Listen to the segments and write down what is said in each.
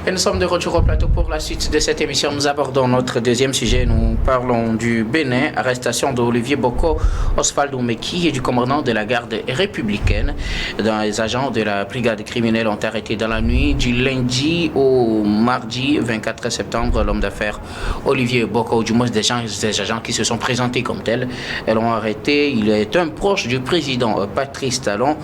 Et nous sommes de retour au plateau pour la suite de cette émission. Nous abordons notre deuxième sujet. Nous parlons du Bénin, arrestation d'Olivier Boko, Oswald Oumeki et du commandant de la garde républicaine. Les agents de la brigade criminelle ont arrêté dans la nuit du lundi au mardi 24 septembre l'homme d'affaires Olivier Boko, ou du moins des agents qui se sont présentés comme tels. Elles l'ont arrêté. Il est un proche du président Patrice Talon.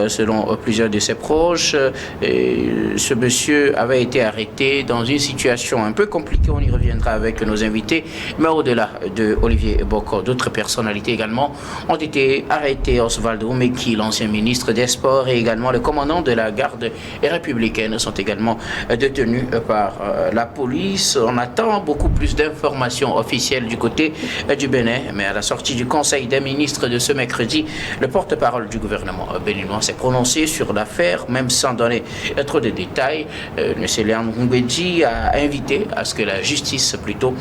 Selon plusieurs de ses proches, ce monsieur avait été arrêté dans une situation un peu compliquée. On y reviendra avec nos invités. Mais au-delà de Olivier Boko, d'autres personnalités également ont été arrêtées. Oswald Oumeki, l'ancien ministre des Sports, et également le commandant de la garde républicaine sont également détenus par la police. On attend beaucoup plus d'informations officielles du côté du Bénin. Mais à la sortie du Conseil des ministres de ce mercredi, le porte-parole du gouvernement béninois s'est prononcé sur l'affaire, même sans donner trop de détails. M. Léon Ngwedji a invité à ce que la justice plutôt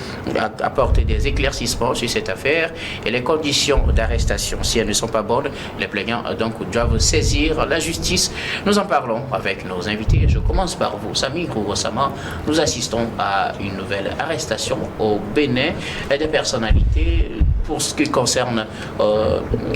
apporte des éclaircissements sur cette affaire et les conditions d'arrestation. Si elles ne sont pas bonnes, les plaignants donc doivent saisir la justice. Nous en parlons avec nos invités. Je commence par vous, Sami Rousama. Nous assistons à une nouvelle arrestation au Bénin des personnalités. Pour ce qui concerne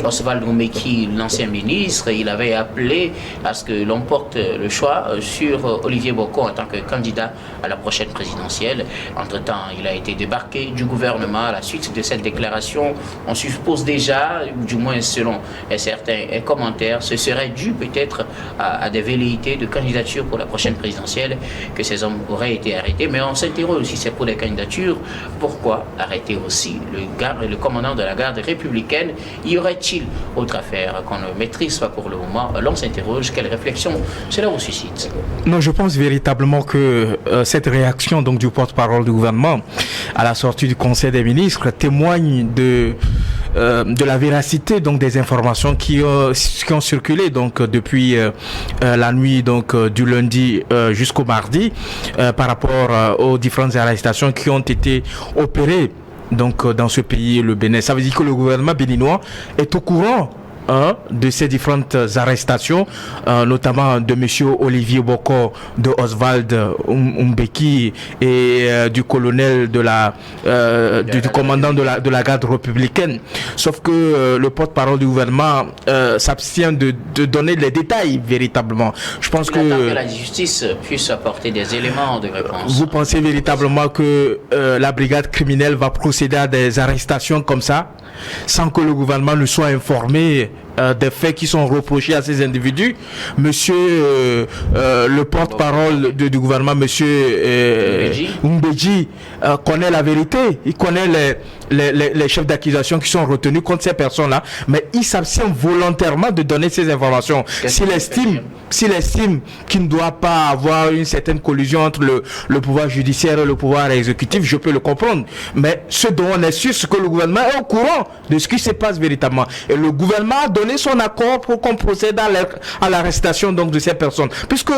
Oswald Oumeki, l'ancien ministre, il avait appelé à ce que l'on porte le choix sur Olivier Boko en tant que candidat à la prochaine présidentielle. Entre-temps, il a été débarqué du gouvernement. À la suite de cette déclaration, on suppose déjà, du moins selon certains commentaires, ce serait dû peut-être à des velléités de candidature pour la prochaine présidentielle que ces hommes auraient été arrêtés. Mais on s'interroge aussi, c'est pour les candidatures, pourquoi arrêter aussi le commandant de la garde républicaine? Y aurait-il autre affaire qu'on ne maîtrise pas pour le moment? L'on s'interroge, quelle réflexion cela vous suscite? Non, je pense véritablement que cette réaction donc du porte-parole du gouvernement à la sortie du Conseil des ministres témoigne de la véracité donc des informations qui ont circulé donc depuis la nuit donc du lundi jusqu'au mardi par rapport aux différentes arrestations qui ont été opérées donc dans ce pays, le Bénin. Ça veut dire que le gouvernement béninois est au courant de ces différentes arrestations, notamment de M. Olivier Boko, de Oswald Oumeki et du colonel du commandant de la garde républicaine. Sauf que le porte-parole du gouvernement s'abstient de donner les détails véritablement. Je pense que la justice puisse apporter des éléments de réponse. Vous pensez véritablement que la brigade criminelle va procéder à des arrestations comme ça, sans que le gouvernement ne soit informé des faits qui sont reprochés à ces individus? Monsieur le porte-parole du gouvernement, monsieur Ngwedji, connaît la vérité. Il connaît les chefs d'accusation qui sont retenus contre ces personnes-là, mais il s'abstient volontairement de donner ces informations. S'il estime qu'il ne doit pas avoir une certaine collusion entre le pouvoir judiciaire et le pouvoir exécutif, je peux le comprendre. Mais ce dont on est sûr, c'est que le gouvernement est au courant de ce qui se passe véritablement. Et le gouvernement a donné son accord pour qu'on procède à l'arrestation donc de ces personnes. Puisque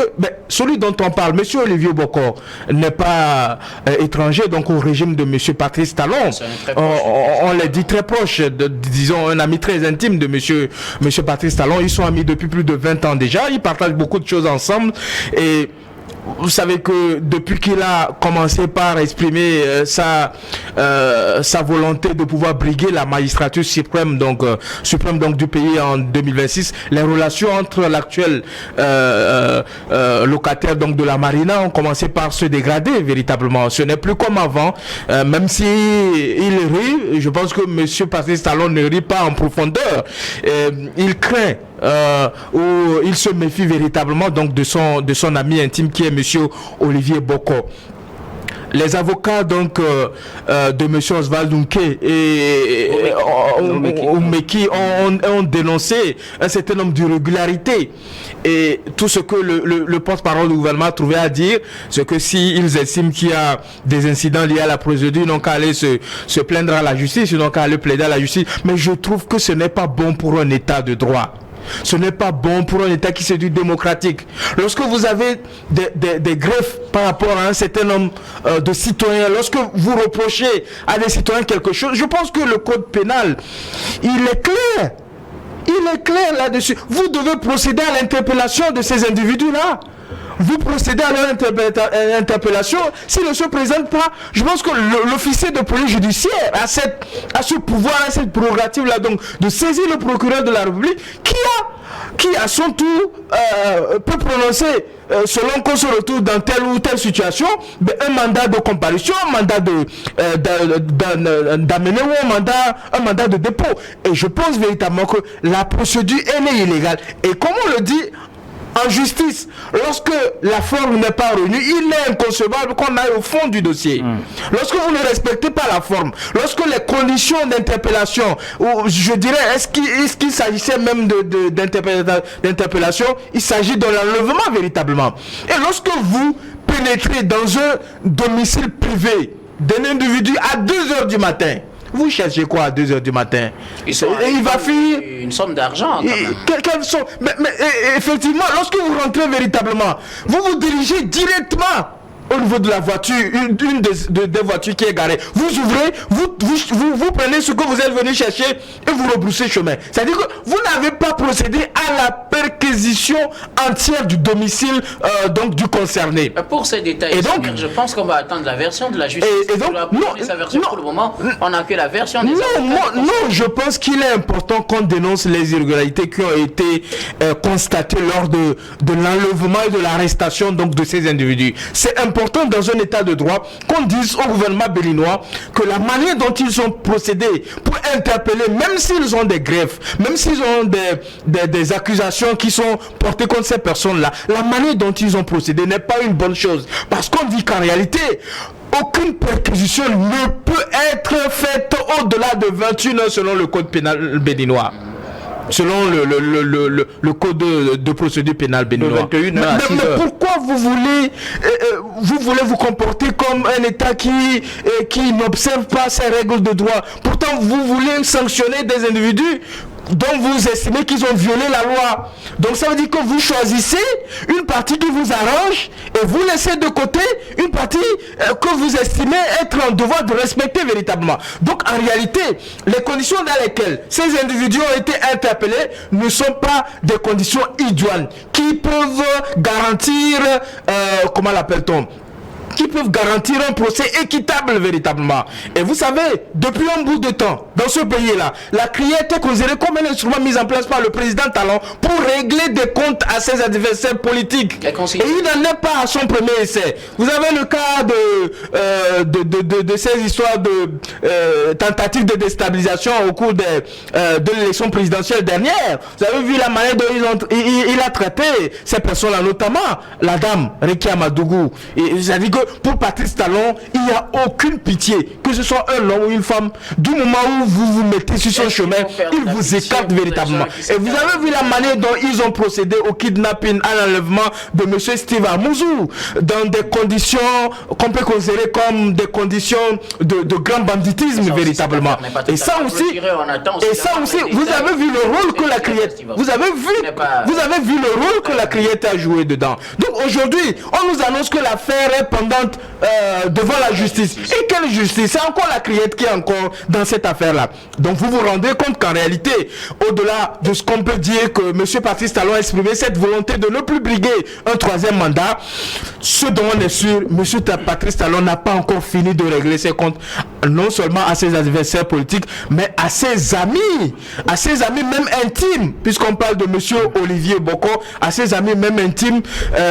celui dont on parle, M. Olivier Boko, n'est pas étranger donc au régime de M. Patrice Talon. On l'a dit très proche, disons un ami très intime de M. Patrice Talon. Ils sont amis depuis plus de 20 ans déjà. Ils partagent beaucoup de choses ensemble. Et vous savez que depuis qu'il a commencé par exprimer sa volonté de pouvoir briguer la magistrature suprême donc du pays en 2026, les relations entre l'actuel locataire donc de la Marina ont commencé par se dégrader véritablement. Ce n'est plus comme avant, même si il rit. Je pense que M. Patrice Talon ne rit pas en profondeur. Il craint où il se méfie véritablement donc de son ami intime qui est monsieur Olivier Boko. Les avocats donc de M. Oswald Oumeki et Oumeki ont dénoncé un certain nombre d'irrégularités. Et tout ce que le porte-parole du gouvernement a trouvé à dire, c'est que s'ils estiment qu'il y a des incidents liés à la procédure, ils n'ont qu'à aller se plaindre à la justice, ils n'ont qu'à aller plaider à la justice. Mais je trouve que ce n'est pas bon pour un État de droit. Ce n'est pas bon pour un État qui se dit démocratique. Lorsque vous avez des greffes par rapport à un certain nombre de citoyens, lorsque vous reprochez à des citoyens quelque chose, je pense que le code pénal, il est clair. Il est clair là-dessus. Vous devez procéder à l'interpellation de ces individus-là. vous procédez à leur interpellation. S'ils ne se présentent pas, je pense que l'officier de police judiciaire a ce pouvoir, a cette prérogative-là, donc de saisir le procureur de la République qui à son tour peut prononcer, selon qu'on se retrouve dans telle ou telle situation, un mandat de comparution, un mandat d'amener ou un mandat de dépôt. Et je pense véritablement que la procédure, elle est illégale. Et comme on le dit en justice, lorsque la forme n'est pas revenue, il est inconcevable qu'on aille au fond du dossier. Lorsque vous ne respectez pas la forme, lorsque les conditions d'interpellation, ou je dirais, est-ce qu'il s'agissait même d'interpellation, il s'agit de l'enlèvement véritablement. Et lorsque vous pénétrez dans un domicile privé d'un individu à 2h du matin, vous cherchez quoi à 2h du matin? Il va finir une somme d'argent. Quelle somme? Mais effectivement, lorsque vous rentrez véritablement, vous vous dirigez directement au niveau de la voiture, une des voitures qui est garée. Vous ouvrez, vous prenez ce que vous êtes venu chercher et vous rebroussez chemin. C'est-à-dire que vous n'avez pas procédé à la perquisition entière du domicile donc du concerné. Pour ces détails, je pense qu'on va attendre la version de la justice. Et donc, pour le moment, on n'a que la version des non, je pense qu'il est important qu'on dénonce les irrégularités qui ont été constatées lors de l'enlèvement et de l'arrestation donc de ces individus. C'est important dans un état de droit qu'on dise au gouvernement béninois que la manière dont ils ont procédé pour interpeller, même s'ils ont des greffes, même s'ils ont des accusations qui sont portées contre ces personnes-là, la manière dont ils ont procédé n'est pas une bonne chose. Parce qu'on dit qu'en réalité, aucune perquisition ne peut être faite au-delà de 21 heures selon le code pénal béninois. Selon le code de procédure pénale béninois. Mais pourquoi vous voulez vous comporter comme un État qui n'observe pas ces règles de droit? Pourtant, vous voulez sanctionner des individus dont vous estimez qu'ils ont violé la loi. Donc ça veut dire que vous choisissez une partie qui vous arrange et vous laissez de côté une partie que vous estimez être en devoir de respecter véritablement. Donc en réalité, les conditions dans lesquelles ces individus ont été interpellés ne sont pas des conditions idoines qui peuvent garantir, comment l'appelle-t-on, qui peuvent garantir un procès équitable véritablement. Et vous savez, depuis un bout de temps, dans ce pays-là, la CRIE était considérée comme un instrument mis en place par le président Talon pour régler des comptes à ses adversaires politiques. Et il n'en est pas à son premier essai. Vous avez le cas de ces histoires de tentatives de déstabilisation au cours de l'élection présidentielle dernière. Vous avez vu la manière dont il a traité ces personnes-là, notamment la dame Rekia Madougou. C'est-à-dire que pour Patrice Talon, il n'y a aucune pitié, que ce soit un homme ou une femme. Du moment où vous vous mettez sur son chemin, il vous écarte véritablement. Et vous avez vu la manière dont ils ont procédé au kidnapping, à l'enlèvement de M. Steve Amouzou, dans des conditions qu'on peut considérer comme des conditions de grand banditisme véritablement. Et ça aussi, vous avez vu le rôle que la criette, vous avez vu le rôle que la criette a joué dedans. Donc aujourd'hui, on nous annonce que l'affaire est pendante devant la justice. Et quelle justice? C'est encore la criette qui est encore dans cette affaire-là. Donc vous vous rendez compte qu'en réalité, au-delà de ce qu'on peut dire que M. Patrice Talon a exprimé cette volonté de ne plus briguer un troisième mandat, ce dont on est sûr, M. Patrice Talon n'a pas encore fini de régler ses comptes, non seulement à ses adversaires politiques, mais à ses amis même intimes, puisqu'on parle de M. Olivier Boko, à ses amis même intimes,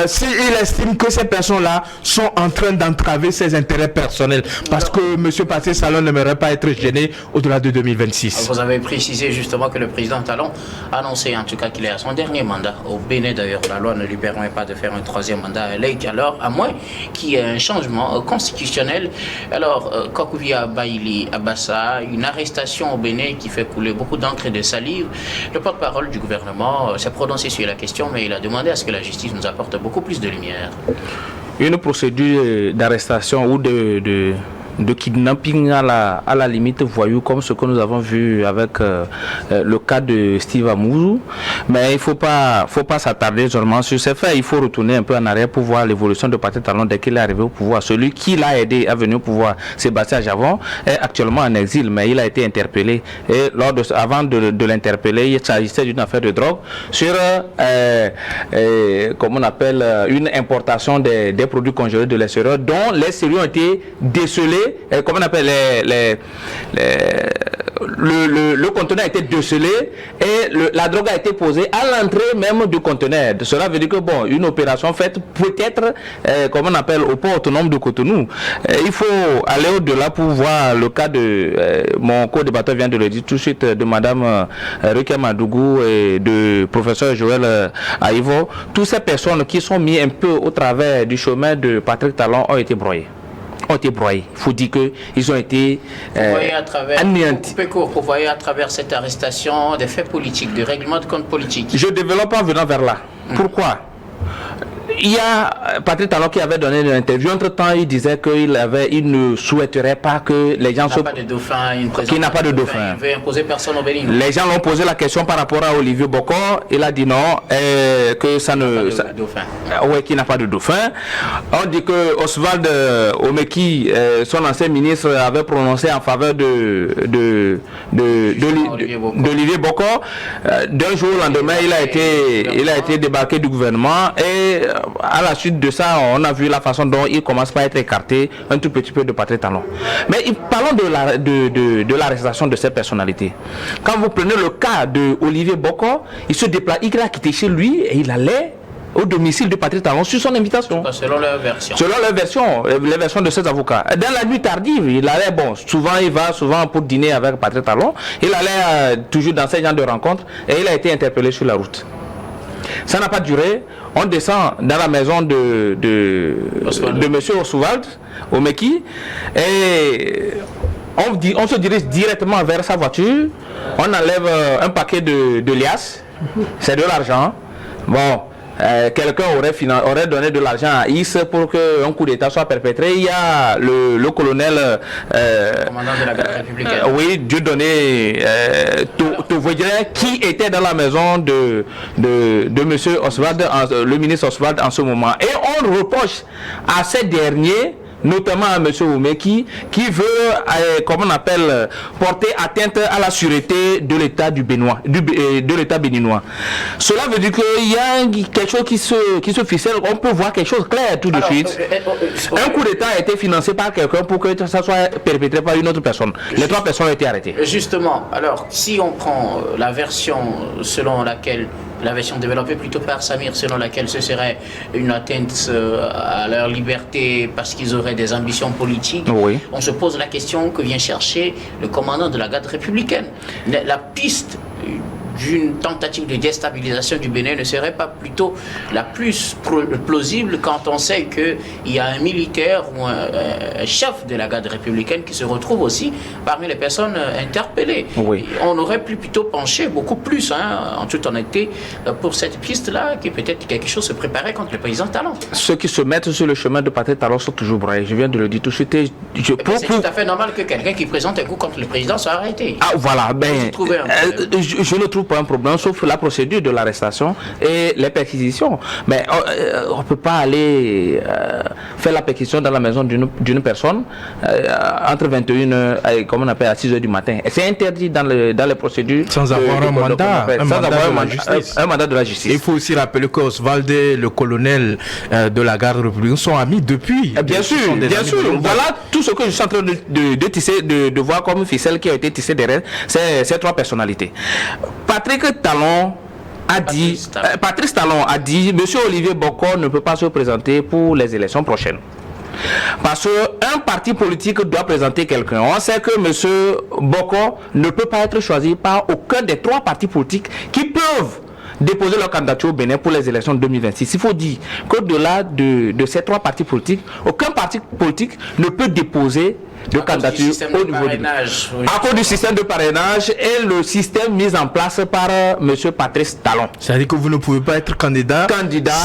s'il estime que ces personnes-là sont en train d'entraver ses intérêts personnels, parce que M. Patrice Talon n'aimerait pas être gêné au-delà de 2026. Vous avez précisé justement que le président Talon a annoncé en tout cas qu'il est à son dernier mandat. Au Bénin d'ailleurs, la loi ne lui permet pas de faire un troisième mandat à Lake, alors à moins qu'il y ait un changement constitutionnel. Alors, Kokouvia Baili Abassa, une arrestation au Bénin qui fait couler beaucoup d'encre et de salive. Le porte-parole du gouvernement s'est prononcé sur la question, mais il a demandé à ce que la justice nous apporte beaucoup plus de lumière. Une procédure d'arrestation ou de de kidnapping à la limite voyou, comme ce que nous avons vu avec le cas de Steve Amouzou. Mais il ne faut pas s'attarder seulement sur ces faits. Il faut retourner un peu en arrière pour voir l'évolution de Patrick Talon dès qu'il est arrivé au pouvoir. Celui qui l'a aidé à venir au pouvoir, Sébastien Javon, est actuellement en exil, mais il a été interpellé. Et avant de l'interpeller, il s'agissait d'une affaire de drogue sur, comme on appelle, une importation des produits congelés de l'extérieur, dont les séries ont été décelées, comme on appelle le conteneur a été décelé et la drogue a été posée à l'entrée même du conteneur. Cela veut dire que bon, une opération faite peut-être, comme on appelle, au port autonome de Cotonou. Il faut aller au-delà pour voir le cas de mon co-débatteur vient de le dire tout de suite, de madame Rukia Madougou et de professeur Joël Aïvo. Toutes ces personnes qui sont mises un peu au travers du chemin de Patrick Talon ont été broyées. Il faut dire qu'ils ont été anéantis. Vous voyez à travers cette arrestation des faits politiques, des règlements de compte politique. Je développe en venant vers là. Pourquoi? Il y a Patrick Talon qui avait donné une interview. Entre-temps, il disait qu'il ne souhaiterait pas que les gens qu'il n'a pas de dauphin. Il veut imposer personne au Bénin. Les gens l'ont posé la question par rapport à Olivier Bokor. Il a dit non, que ça ne... Oui, qu'il n'a pas de dauphin. On dit que Oswald Omeki, son ancien ministre, avait prononcé en faveur d'Olivier Bokor. D'un jour au lendemain, il a été débarqué du gouvernement et à la suite de ça, on a vu la façon dont il commence par être écarté un tout petit peu de Patrick Talon. Mais parlons de l'arrestation de cette personnalité. Quand vous prenez le cas de Olivier Bokor, il se déplace, il a quitté chez lui et il allait au domicile de Patrick Talon sur son invitation. Selon leur version. Selon leur version, les versions de ses avocats. Dans la nuit tardive, il allait, il va souvent pour dîner avec Patrick Talon, il allait toujours dans ces genres de rencontres et il a été interpellé sur la route. Ça n'a pas duré. On descend dans la maison de M. Oswald Omeki et on se dirige directement vers sa voiture. On enlève un paquet de liasses. C'est de l'argent. Bon. Quelqu'un aurait donné de l'argent à Is pour qu'un coup d'État soit perpétré. Il y a le colonel commandant de la garde républicaine. Oui, Dieudonné Touvoudien, qui était dans la maison de monsieur Oswald, le ministre Oswald en ce moment. Et on reproche à ces derniers, notamment à M. Omeki, qui veut, comme on appelle, porter atteinte à la sûreté de l'État de l'État béninois. Cela veut dire qu'il y a quelque chose qui se ficelle. On peut voir quelque chose clair tout de suite. Un coup d'État a été financé par quelqu'un pour que ça soit perpétré par une autre personne. Les trois personnes ont été arrêtées. Justement, alors, si on prend la version selon laquelle la version développée plutôt par Samir, selon laquelle ce serait une atteinte à leur liberté parce qu'ils auraient des ambitions politiques, oui. On se pose la question que vient chercher le commandant de la garde républicaine. La piste d'une tentative de déstabilisation du Bénin ne serait pas plutôt la plus plausible quand on sait qu'il y a un militaire ou un chef de la garde républicaine qui se retrouve aussi parmi les personnes interpellées. Oui. On aurait pu plutôt pencher beaucoup plus, en toute honnêteté, pour cette piste-là, qui peut-être quelque chose se préparait contre le président Talon. Ceux qui se mettent sur le chemin de Patrick Talon sont toujours broyés. Je viens de le dire tout de suite. C'est tout à fait normal que quelqu'un qui présente un coup contre le président soit arrêté. Ah voilà, je ne trouve pas un problème, sauf la procédure de l'arrestation et les perquisitions. Mais on ne peut pas aller faire la perquisition dans la maison d'une personne entre 21h et, comme on appelle, à 6h du matin. C'est interdit dans les procédures. Sans avoir un mandat de la justice. Il faut aussi rappeler que Oswald et le colonel de la garde républicaine sont amis depuis. Bien sûr. Voilà tout ce que je suis en train de tisser, de voir comme ficelle qui a été tissée derrière ces trois personnalités. Patrick Talon a dit, Patrice Talon a dit, monsieur Olivier Bokor ne peut pas se présenter pour les élections prochaines. Parce qu'un parti politique doit présenter quelqu'un. On sait que monsieur Bokor ne peut pas être choisi par aucun des trois partis politiques qui peuvent déposer leur candidature au Bénin pour les élections de 2026. Il faut dire qu'au-delà de ces 3 partis politiques, aucun parti politique ne peut déposer de candidature au niveau du à cause du système de parrainage et le système mis en place par M. Patrice Talon. C'est-à-dire que vous ne pouvez pas être candidat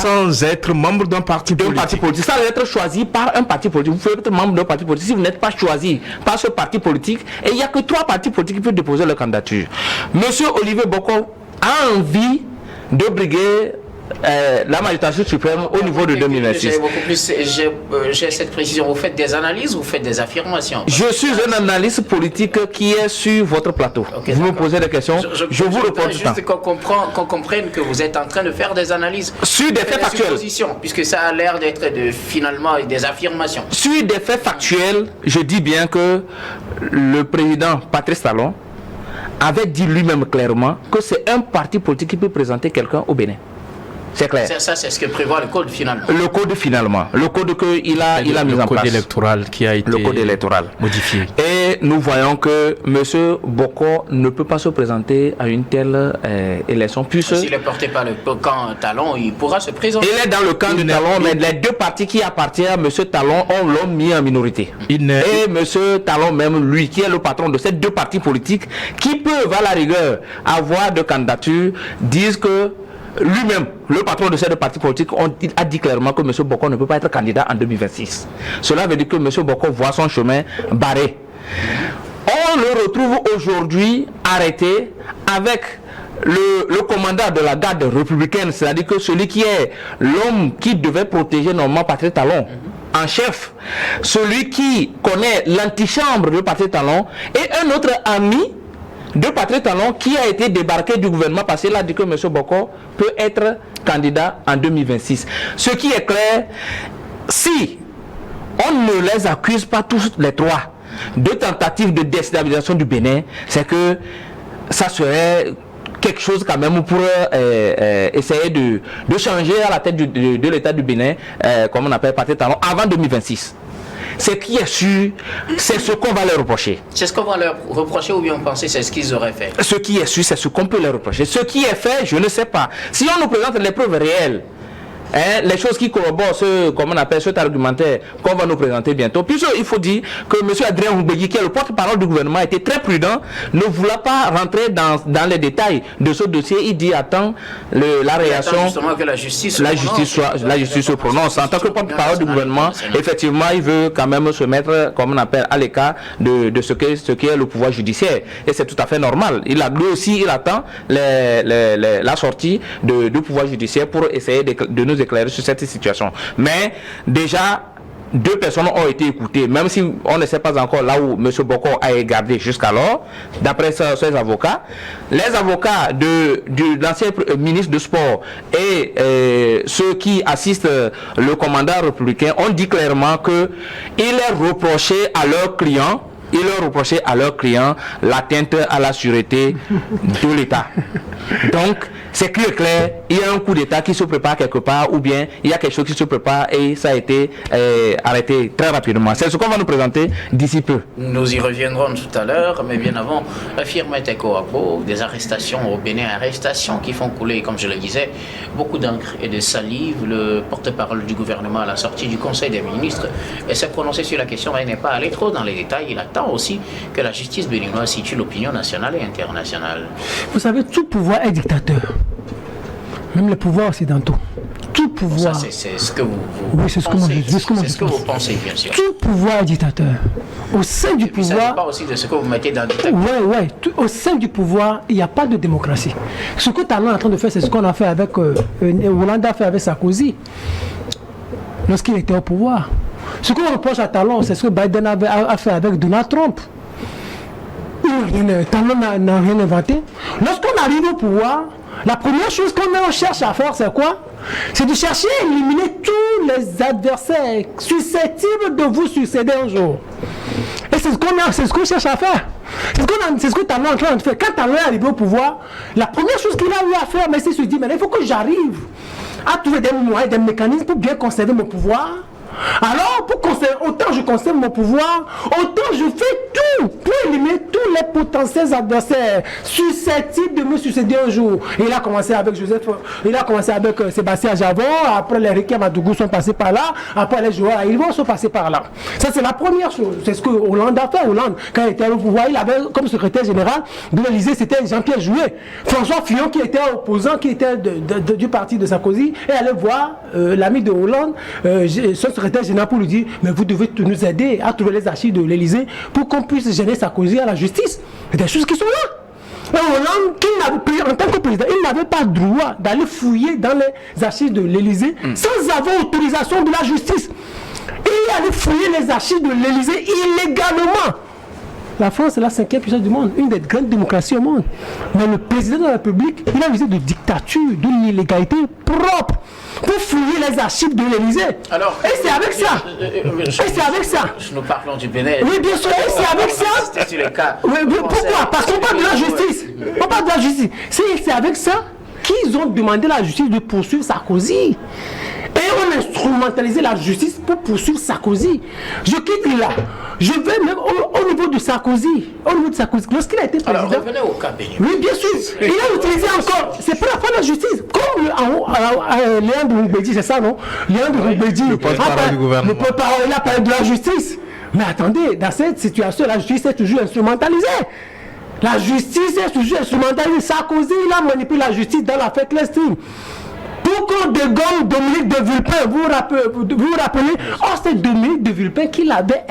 sans être membre d'un parti politique. Sans être choisi par un parti politique. Vous pouvez être membre d'un parti politique si vous n'êtes pas choisi par ce parti politique. Et il n'y a que 3 partis politiques qui peuvent déposer leur candidature. M. Olivier Boko a envie de briguer la magistrature suprême au niveau de 2026. J'ai cette précision. Vous faites des analyses ou vous faites des affirmations? Je suis un analyste politique qui est sur votre plateau. Okay, vous me posez des questions, je vous réponds tout le temps. Juste qu'on comprenne que vous êtes en train de faire des analyses sur des faits factuels. Puisque ça a l'air d'être finalement des affirmations. Sur des faits factuels, je dis bien que le président Patrice Talon avait dit lui-même clairement que c'est un parti politique qui peut présenter quelqu'un au Bénin. C'est clair. Ça, c'est ce que prévoit le code finalement. Le code finalement. Le code qu'il a mis en place. Le code électoral qui a été modifié. Et nous voyons que M. Boko ne peut pas se présenter à une telle élection. S'il est porté par le camp Talon, il pourra se présenter. Il est dans le camp du Talon, mais les 2 partis qui appartiennent à M. Talon l'ont mis en minorité. Et M. Talon même, lui, qui est le patron de ces 2 partis politiques, qui peuvent à la rigueur avoir de candidature, disent que lui-même, le patron de ces 2 partis politiques, a dit clairement que M. Boko ne peut pas être candidat en 2026. Cela veut dire que M. Boko voit son chemin barré. On le retrouve aujourd'hui arrêté avec le commandant de la garde républicaine, c'est-à-dire que celui qui est l'homme qui devait protéger normalement Patrice Talon en chef, celui qui connaît l'antichambre de Patrice Talon, et un autre ami de Patrice Talon qui a été débarqué du gouvernement parce qu'il a dit que M. Boko peut être candidat en 2026. Ce qui est clair, si on ne les accuse pas tous les 3 de tentatives de déstabilisation du Bénin, c'est que ça serait quelque chose quand même pour essayer de changer à la tête de l'État du Bénin, comme on appelle Patrice Talon, avant 2026. Ce qui est sûr, c'est ce qu'on va leur reprocher. C'est ce qu'on va leur reprocher ou bien on pensait c'est ce qu'ils auraient fait? Ce qui est sûr, c'est ce qu'on peut leur reprocher. Ce qui est fait, je ne sais pas. Si on nous présente les preuves réelles, les choses qui corroborent comme on appelle cet argumentaire qu'on va nous présenter bientôt. Puis il faut dire que M. Adrien Houbegui, qui est le porte-parole du gouvernement, a été très prudent, ne voulant pas rentrer dans les détails de ce dossier. Il dit attends la réaction, justement que la justice se prononce. En tant que porte-parole du gouvernement, effectivement, il veut quand même se mettre, comme on appelle, à l'écart de ce qu'est le pouvoir judiciaire. Et c'est tout à fait normal. Lui aussi, il attend la sortie du pouvoir judiciaire pour essayer de nous éclairer sur cette situation. Mais déjà 2 personnes ont été écoutées, même si on ne sait pas encore là où M. Boko a été gardé jusqu'alors, d'après ses avocats. Les avocats de l'ancien ministre de Sport et ceux qui assistent le commandant républicain ont dit clairement qu'il est reproché à leurs clients l'atteinte à la sûreté de l'État. Donc, c'est clair, il y a un coup d'État qui se prépare quelque part, ou bien il y a quelque chose qui se prépare et ça a été arrêté très rapidement. C'est ce qu'on va nous présenter d'ici peu. Nous y reviendrons tout à l'heure, mais bien avant, affirme Teko, des arrestations au Bénin, arrestations qui font couler, comme je le disais, beaucoup d'encre et de salive. Le porte-parole du gouvernement à la sortie du Conseil des ministres s'est prononcé sur la question, mais il n'est pas allé trop dans les détails. Il attend aussi que la justice béninoise situe l'opinion nationale et internationale. Vous savez, tout pouvoir est dictateur. Même les pouvoirs occidentaux. Tout pouvoir. Ça, c'est ce que vous oui, c'est ce pensez. C'est ce que vous pensez, bien sûr. Tout pouvoir est dictateur. Au sein du pouvoir. Ça dépend aussi de ce que vous mettez dans le dictateur. Oui. Au sein du pouvoir, il n'y a pas de démocratie. Ce que Talon est en train de faire, c'est ce qu'on a fait avec. Hollande a fait avec Sarkozy. Lorsqu'il était au pouvoir. Ce qu'on reproche à Talon, c'est ce que Biden a fait avec Donald Trump. Talon n'a rien inventé. Lorsqu'on arrive au pouvoir, la première chose qu'on cherche à faire, c'est quoi? C'est de chercher à éliminer tous les adversaires susceptibles de vous succéder un jour. Et c'est ce qu'on cherche à faire. C'est ce que Talon est en train de faire. Quand Talon est arrivé au pouvoir, la première chose qu'il a eu à faire, c'est de se dire, mais il faut que j'arrive à trouver des moyens, des mécanismes pour bien conserver mon pouvoir. Alors, autant je conserve mon pouvoir, autant je fais tout pour éliminer tous les potentiels adversaires susceptibles de me succéder un jour. Et il a commencé avec Sébastien Javon, après les Ricky Madougou sont passés par là, après les joueurs ils vont sont passés par là. Ça c'est la première chose. C'est ce que Hollande a fait. Hollande, quand il était au pouvoir, il avait comme secrétaire général de l'Élysée, c'était Jean-Pierre Jouet. François Fillon qui était opposant, qui était du parti de Sarkozy, et allait voir l'ami de Hollande, son secrétaire général, pour lui dire mais vous devez nous aider à trouver les archives de l'Élysée pour qu'on puisse gêner Sarkozy à la justice. C'est des choses qui sont là. Et Hollande, en tant que président, il n'avait pas droit d'aller fouiller dans les archives de l'Élysée sans avoir autorisation de la justice. Il allait fouiller les archives de l'Élysée illégalement. La France est la 5e puissance du monde, une des grandes démocraties au monde. Mais le président de la République, il a usé de dictature, d'une illégalité propre pour fouiller les archives de l'Élysée. Et c'est avec ça. Nous parlons du Bénin. Oui, bien sûr, et c'est avec ça. C'est le cas. Pourquoi? Parce qu'on parle de la justice. On parle de la justice. C'est avec ça qu'ils ont demandé à la justice de poursuivre Sarkozy. Et on a instrumentalisé la justice pour poursuivre Sarkozy. Je quitte là. Je vais même au niveau de Sarkozy. Lorsqu'il a été président. Alors, revenez au cas Bénin. Oui, bien sûr. Il a utilisé encore. C'est pour la fin de la justice. Comme Léandre Ngoubedi, c'est ça, non? Léandre Ngoubedi. Le porte-parole du gouvernement. Le porte-parole, il a parlé de la justice. Mais attendez, dans cette situation, la justice est toujours instrumentalisée. La justice est toujours instrumentalisée. Sarkozy, il a manipulé la justice dans l'affaire Clestine. Pour qu'on dégomme Dominique de Villepin, vous vous rappelez, c'est Dominique de Villepin qui l'avait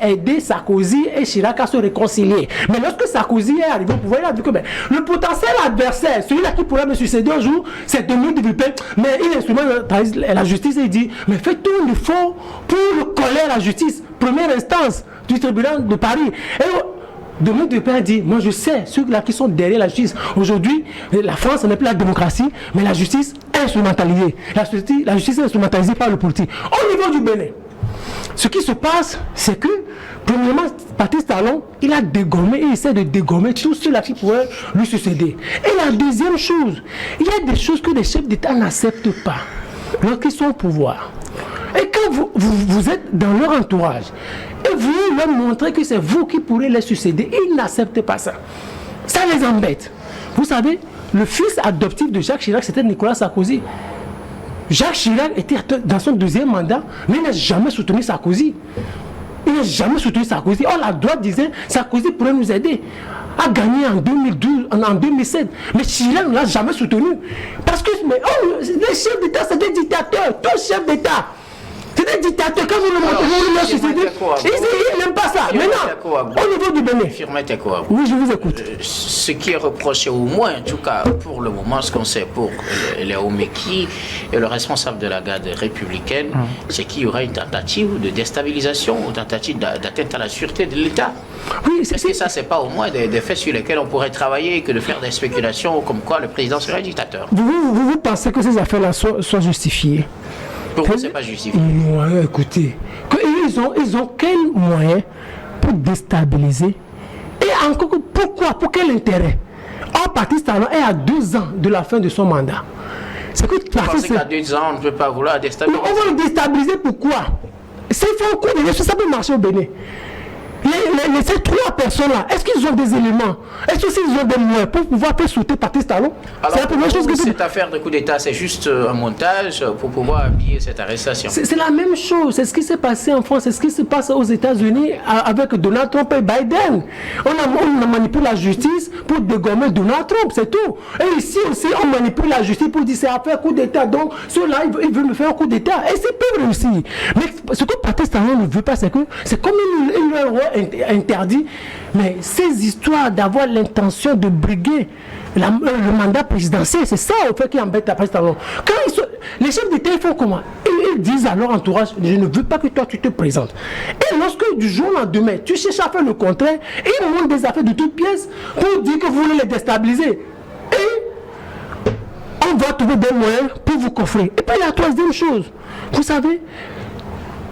aidé Sarkozy et Chirac à se réconcilier. Mais lorsque Sarkozy est arrivé au pouvoir, il a vu que le potentiel adversaire, celui-là qui pourrait me succéder un jour, c'est Dominique de Villepin. Mais il instrumentalise la justice et il dit, mais faites tout il faut pour le coller à la justice, première instance du tribunal de Paris. Et Dominique de Villepin dit, moi je sais, ceux-là qui sont derrière la justice. Aujourd'hui, la France n'est plus la démocratie, mais la justice est instrumentalisée. La justice est instrumentalisée par le politique. Au niveau du Bénin, ce qui se passe, c'est que, premièrement, Patrice Talon, il a dégommé, et il essaie de dégommer tous ceux-là qui pourraient lui succéder. Et la deuxième chose, il y a des choses que les chefs d'État n'acceptent pas lorsqu'ils sont au pouvoir. Et quand vous êtes dans leur entourage, et vous leur montrez que c'est vous qui pourrez les succéder, ils n'acceptent pas ça. Ça les embête. Vous savez, le fils adoptif de Jacques Chirac, c'était Nicolas Sarkozy. Jacques Chirac était dans son deuxième mandat, mais il n'a jamais soutenu Sarkozy. Il n'a jamais soutenu Sarkozy. Or, la droite disait, Sarkozy pourrait nous aider à gagner en 2012, en 2007. Mais Chirac ne l'a jamais soutenu. Parce que les chefs d'État, c'est des dictateurs. Tous chefs d'État. C'est des dictateurs. Quand vous le montrez, vous le succédez. Ils n'aiment pas ça. Maintenant, au niveau du Bénin. Oui, je vous écoute. Ce qui est reproché, au moins, en tout cas, pour le moment, ce qu'on sait pour Léo Meki et le responsable de la garde républicaine, c'est qu'il y aura une tentative de déstabilisation ou tentative d'atteinte à la sûreté de l'État. Oui, est-ce que ça, c'est pas au moins des faits sur lesquels on pourrait travailler que de faire des spéculations comme quoi le président serait dictateur? Vous pensez que ces affaires-là soient justifiées? Pourquoi c'est pas justifié? Écoutez, ils ont quel moyen pour déstabiliser? Et encore, pourquoi? Pour quel intérêt? Or, Patrice Talon est à 2 ans de la fin de son mandat. C'est que qu'à 2 ans, on ne peut pas vouloir déstabiliser. On va le déstabiliser pourquoi? S'il faut un coup de ça peut marcher au Bénin. Ces 3 personnes-là, est-ce qu'ils ont des éléments? Est-ce qu'ils ont des moyens pour pouvoir faire sauter Patrice Talon? C'est la première chose que cette affaire de coup d'État, c'est juste un montage pour pouvoir appuyer cette arrestation. C'est la même chose. C'est ce qui s'est passé en France, c'est ce qui se passe aux États-Unis avec Donald Trump et Biden. On a manipulé la justice pour dégommer Donald Trump, c'est tout. Et ici aussi, on manipule la justice pour dire c'est affaire coup d'État. Donc, ceux-là, ils veulent me faire un coup d'État. Et c'est pas réussi. Mais ce que Patrice Talon ne veut pas, c'est comme il leur interdit, mais ces histoires d'avoir l'intention de briguer le mandat présidentiel, c'est ça au fait qui embête Patrice Talon. Quand les chefs d'État ils font comment? Ils disent à leur entourage, je ne veux pas que toi tu te présentes. Et lorsque du jour au lendemain tu cherches à faire le contraire, ils montent des affaires de toutes pièces pour dire que vous voulez les déstabiliser. Et on va trouver des moyens pour vous coffrer. Et puis la troisième chose, vous savez,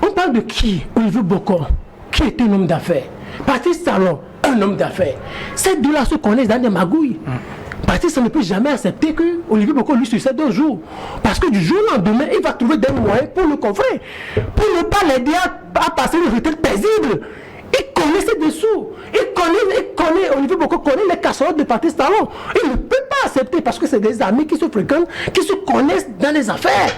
on parle de qui? Olivier Bokor, qui est un homme d'affaires. Patrice Talon, un homme d'affaires. Ces deux-là se connaissent dans des magouilles. Patrice ne peut jamais accepter que Olivier Bokor lui succède un jour. Parce que du jour au lendemain, il va trouver des moyens pour le coffrer. Pour ne pas l'aider à passer une retraite paisible. Il connaît ses dessous. Il connaît, Olivier Boko connaît les casseroles de Patrice Talon. Il ne peut pas accepter parce que c'est des amis qui se fréquentent, qui se connaissent dans les affaires.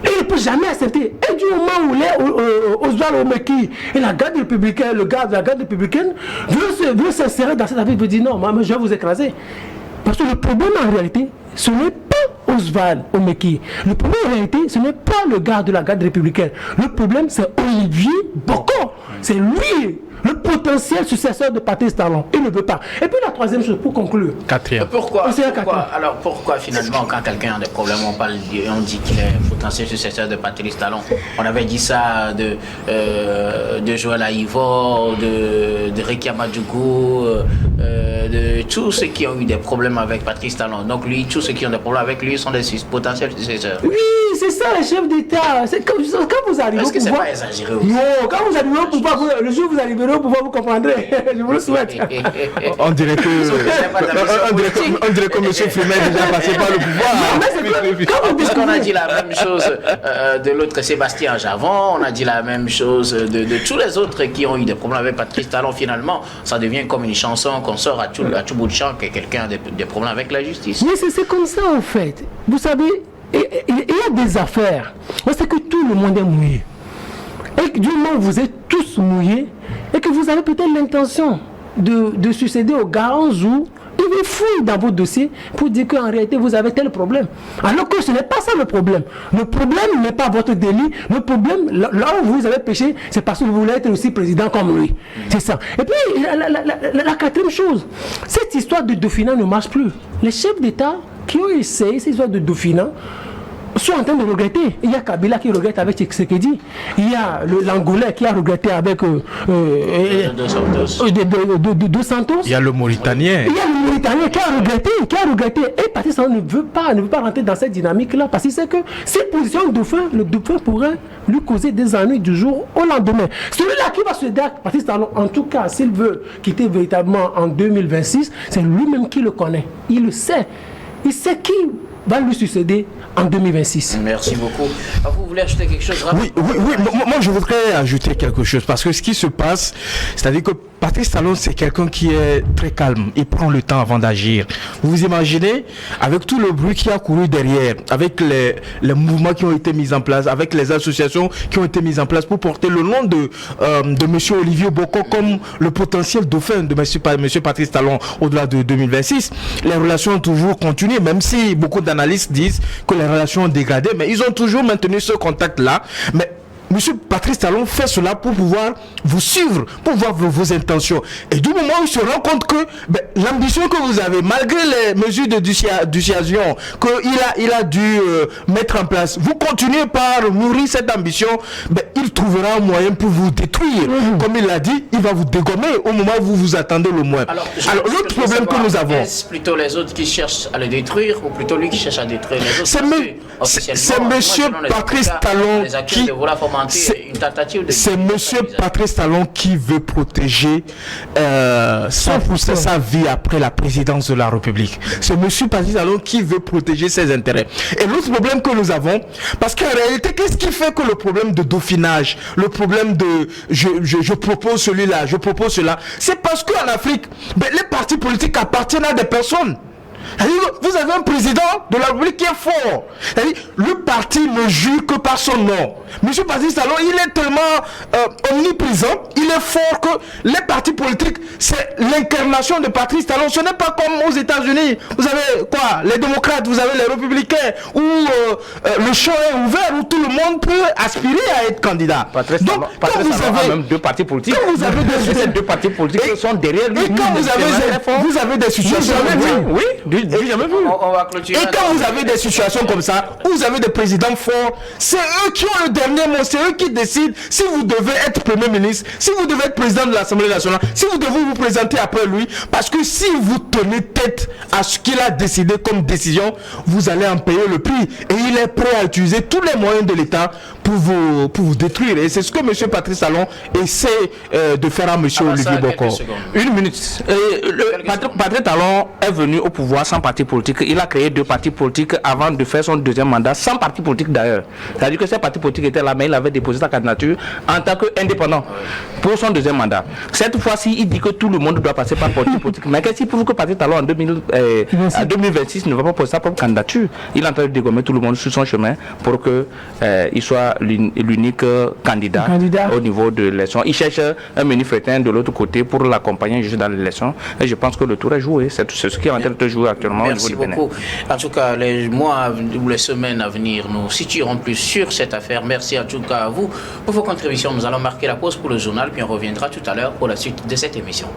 Et il ne peut jamais accepter. Et du moment où Oswald Omeki et la garde républicaine, le gars de la garde républicaine veut s'insérer dans cette affaire, il veut dire non, moi je vais vous écraser. Parce que le problème en réalité, ce n'est pas Oswald Omeki. Le problème en réalité, ce n'est pas le gars de la garde républicaine. Le problème, c'est Olivier Boko. C'est lui, le potentiel successeur de Patrice Talon. Il ne veut pas. Et puis la troisième chose, pour conclure. Quatrième. Pourquoi finalement, quand quelqu'un a des problèmes, on dit qu'il est potentiel successeur de Patrice Talon? On avait dit ça de Joël Aïvo, de Ricky Amadougou, de tous ceux qui ont eu des problèmes avec Patrice Talon. Donc lui, tous ceux qui ont des problèmes avec lui sont des potentiels successeurs. Oui, c'est ça les chefs d'État. C'est quand vous arrivez au pouvoir. Est-ce que c'est pas exagéré aussi? Non, quand vous arrivez au pouvoir, le jour où vous arriverez au pouvoir, vous comprendrez. Je vous le souhaite. On dirait que M. Fumet est déjà passé par le pouvoir. Parce qu'on a dit la même chose de l'autre Sébastien Javon, on a dit la même chose de tous les autres qui ont eu des problèmes avec Patrice Talon. Finalement, ça devient comme une chanson qu'on sort à tout bout de champ que quelqu'un a des problèmes avec la justice. Mais c'est comme ça en fait. Vous savez, il y a des affaires. C'est que tout le monde est mouillé. Et que du moment où vous êtes tous mouillés et que vous avez peut-être l'intention de succéder au gars en jour, il va fouiller dans vos dossiers pour dire qu'en réalité vous avez tel problème. Alors que ce n'est pas ça le problème. Le problème n'est pas votre délit. Le problème, là où vous avez péché, c'est parce que vous voulez être aussi président comme lui. C'est ça. Et puis la quatrième chose, cette histoire de Dauphinat ne marche plus. Les chefs d'État qui ont essayé cette histoire de Dauphinat sont en train de regretter. Il y a Kabila qui regrette avec Tshisekedi. Il y a l'Angolais qui a regretté avec Dos Santos. Il y a le Mauritanien. Il y a le Mauritanien qui a regretté. Et Patrice Talon ne veut pas rentrer dans cette dynamique-là parce qu'il sait que ses positions le dauphin pourrait lui causer des ennuis du jour au lendemain. Celui-là qui va se dire Patrice Talon, en tout cas, s'il veut quitter véritablement en 2026, c'est lui-même qui le connaît. Il le sait. Il sait qui va lui succéder en 2026. Merci beaucoup. Vous voulez ajouter quelque chose? Oui. Moi, je voudrais ajouter quelque chose parce que ce qui se passe, c'est-à-dire que Patrice Talon, c'est quelqu'un qui est très calme. Il prend le temps avant d'agir. Vous vous imaginez, avec tout le bruit qui a couru derrière, avec les mouvements qui ont été mis en place, avec les associations qui ont été mises en place pour porter le nom de M. Olivier Boko comme le potentiel dauphin de M. Patrice Talon au-delà de 2026, les relations ont toujours continué, même si beaucoup d'analystes disent que les relations ont dégradé, mais ils ont toujours maintenu ce contact-là. Mais Monsieur Patrice Talon fait cela pour pouvoir vous suivre, pour voir vos intentions. Et du moment où il se rend compte que l'ambition que vous avez, malgré les mesures de dissuasion qu'il a dû mettre en place, vous continuez par nourrir cette ambition, il trouvera un moyen pour vous détruire. Comme il l'a dit, il va vous dégommer au moment où vous vous attendez le moins. Alors l'autre problème que nous avons... Est-ce plutôt les autres qui cherchent à le détruire ou plutôt lui qui cherche à détruire les autres? C'est Monsieur Patrice Talon qui... C'est Monsieur Patrice Talon qui veut protéger 100% sa vie après la présidence de la République. C'est Monsieur Patrice Talon qui veut protéger ses intérêts. Et l'autre problème que nous avons, parce qu'en réalité, qu'est-ce qui fait que le problème de dauphinage, le problème de je propose celui-là, je propose cela, c'est parce qu'en Afrique, les partis politiques appartiennent à des personnes. Vous avez un président de la République qui est fort. Le parti ne jure que par son nom. Monsieur Patrice Talon, il est tellement omniprésent, il est fort que les partis politiques, c'est l'incarnation de Patrice Talon. Ce n'est pas comme aux États-Unis. Vous avez quoi? Les démocrates, vous avez les républicains, où le champ est ouvert, où tout le monde peut aspirer à être candidat. Patrice Talon a même deux partis politiques. Quand vous avez ces deux partis politiques qui sont derrière lui. Et quand vous avez des situations... On va clôturer. Et quand vous avez des situations comme ça, où vous avez des présidents forts, c'est eux qui ont le dernier mot, c'est eux qui décident si vous devez être Premier ministre, si vous devez être président de l'Assemblée nationale, si vous devez vous présenter après lui, parce que si vous tenez tête à ce qu'il a décidé comme décision, vous allez en payer le prix. Et il est prêt à utiliser tous les moyens de l'État pour vous détruire. Et c'est ce que M. Patrice Talon essaie de faire à M. Olivier Bokor. Une minute. Patrice Talon est venu au pouvoir sans parti politique. Il a créé 2 partis politiques avant de faire son 2e mandat, sans parti politique d'ailleurs. C'est-à-dire que ces partis politiques étaient là, mais il avait déposé sa candidature en tant qu'indépendant pour son 2e mandat. Cette fois-ci, il dit que tout le monde doit passer par parti politique. Mais qu'est-ce qu'il prouve que Patrice Talon en 2026 ne va pas poser sa propre candidature? Il est en train de dégommer tout le monde sur son chemin pour qu'il soit l'unique candidat au niveau de l'élection. Il cherche un Menu Fretin de l'autre côté pour l'accompagner juste dans l'élection. Et je pense que le tour est joué. C'est ce qui est en train de jouer actuellement. Merci beaucoup. En tout cas, les mois ou les semaines à venir, nous situerons plus sur cette affaire. Merci en tout cas à vous pour vos contributions. Nous allons marquer la pause pour le journal, puis on reviendra tout à l'heure pour la suite de cette émission.